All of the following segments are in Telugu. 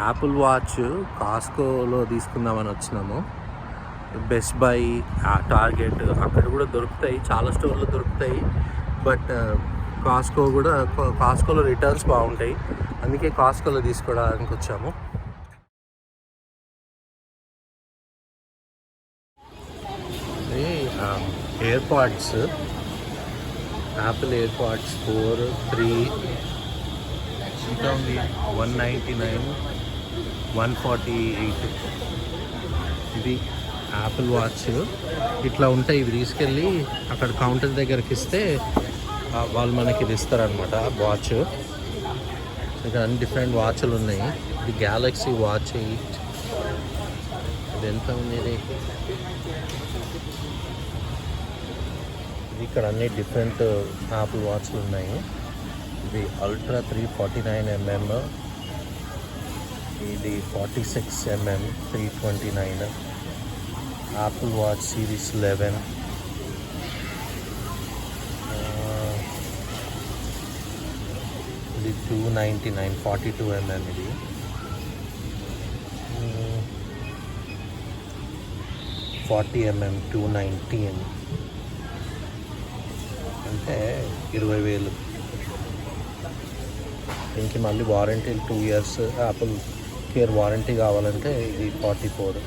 యాపిల్ వాచ్ కాస్కోలో తీసుకుందామని వచ్చినాము. బెస్ట్ బై, టార్గెట్ అక్కడ కూడా దొరుకుతాయి, చాలా స్టోర్లో దొరుకుతాయి. బట్ కాస్కోలో రిటర్న్స్ బాగుంటాయి, అందుకే కాస్కోలో తీసుకోవడానికి వచ్చాము. AirPods, Apple AirPods 4, 3 ఎంత ఉంది, 199, 148. ఇది యాపిల్ వాచ్ ఇట్లా ఉంటాయి. ఇవి తీసుకెళ్ళి అక్కడ కౌంటర్ దగ్గరికి ఇస్తే వాళ్ళు మనకి ఇది ఇస్తారనమాట వాచ్. ఇక్కడ అన్ని డిఫరెంట్ వాచ్లు ఉన్నాయి. ఇది గ్యాలక్సీ వాచ్ 8. ఇది ఎంత ఉంది? ఇది ఇక్కడ అన్ని డిఫరెంట్ యాపిల్ వాచ్లు ఉన్నాయి. ఇది అల్ట్రా 349mm, ఇది 46mm 329, యాపిల్ వాచ్ సిరీస్ 11, ఇది 299 42mm, ఇది 40mm 219, అంటే 20,000. దీనికి మళ్ళీ warranty 2 years Apple care warranty కావాలంటే ఇది 44.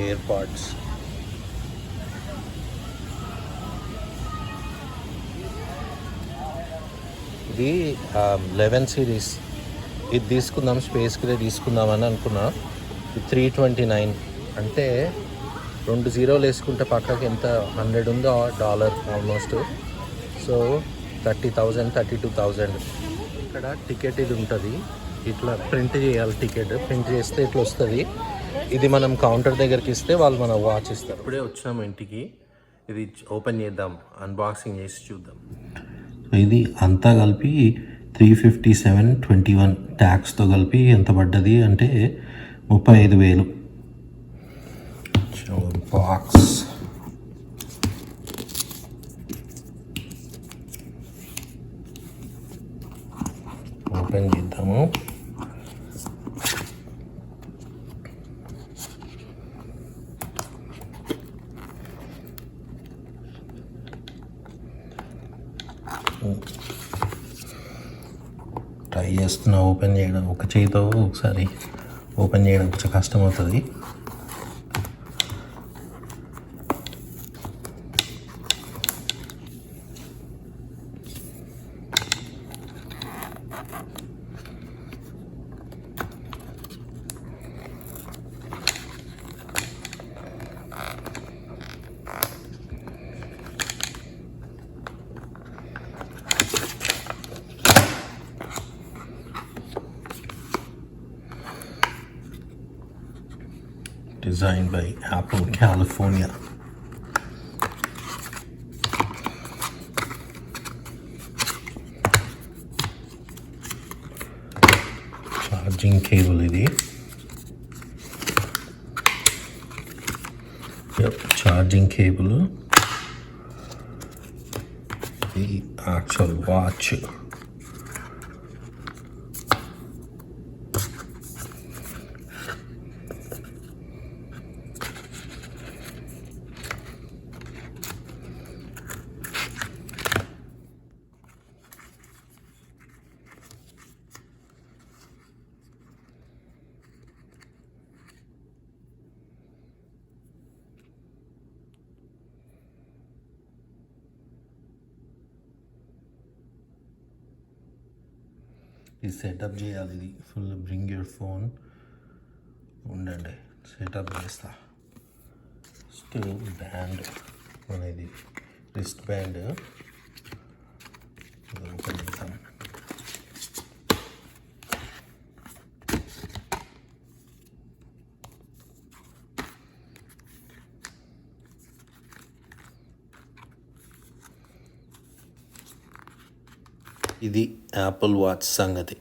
ఎయిర్ పాడ్స్, ఇది 11 సిరీస్. ఇది తీసుకుందాం, స్పేస్ గ్రే తీసుకుందామని అనుకున్నా. 329, అంటే 2 zeros వేసుకుంటే పక్కకి ఎంత, $100 ఉందో డాలర్ ఆల్మోస్ట్. సో 30,000 32,000. ఇక్కడ టికెట్ ఇది ఉంటుంది, ఇట్లా ప్రింట్ చేయాలి. టికెట్ ప్రింట్ చేస్తే ఇట్లా వస్తుంది. ఇది మనం కౌంటర్ దగ్గరికి ఇస్తే వాళ్ళు మన వాచ్ ఇస్తారు. ఇప్పుడే వచ్చినాము ఇంటికి, ఇది ఓపెన్ చేద్దాం, అన్బాక్సింగ్ చేసి చూద్దాం. ఇది అంతా కలిపి 357.21 ట్యాక్స్తో కలిపి ఎంత పడ్డది అంటే 35,000. బాక్స్ ఓపెన్ చేద్దాము. ట్రై చేస్తున్నా ఓపెన్ చేయడం. ఒక చేతితో ఒకసారి ఓపెన్ చేయడం కొంచెం కష్టం అవుతుంది. Designed by Apple California. Charging cable ఇది. Charging cable. The actual watch. ఇది సెటప్ చేయాలి. ఇది ఫుల్ బ్రింగ్ యూర్ ఫోన్ ఉండండి, సెటప్ చేస్తా. స్టిల్ బ్యాండ్ అనేది రిస్ట్ బ్యాండ్ ఓపెన్ చేద్దాం. ఇది యాపిల్ వాచ్ సంగతి.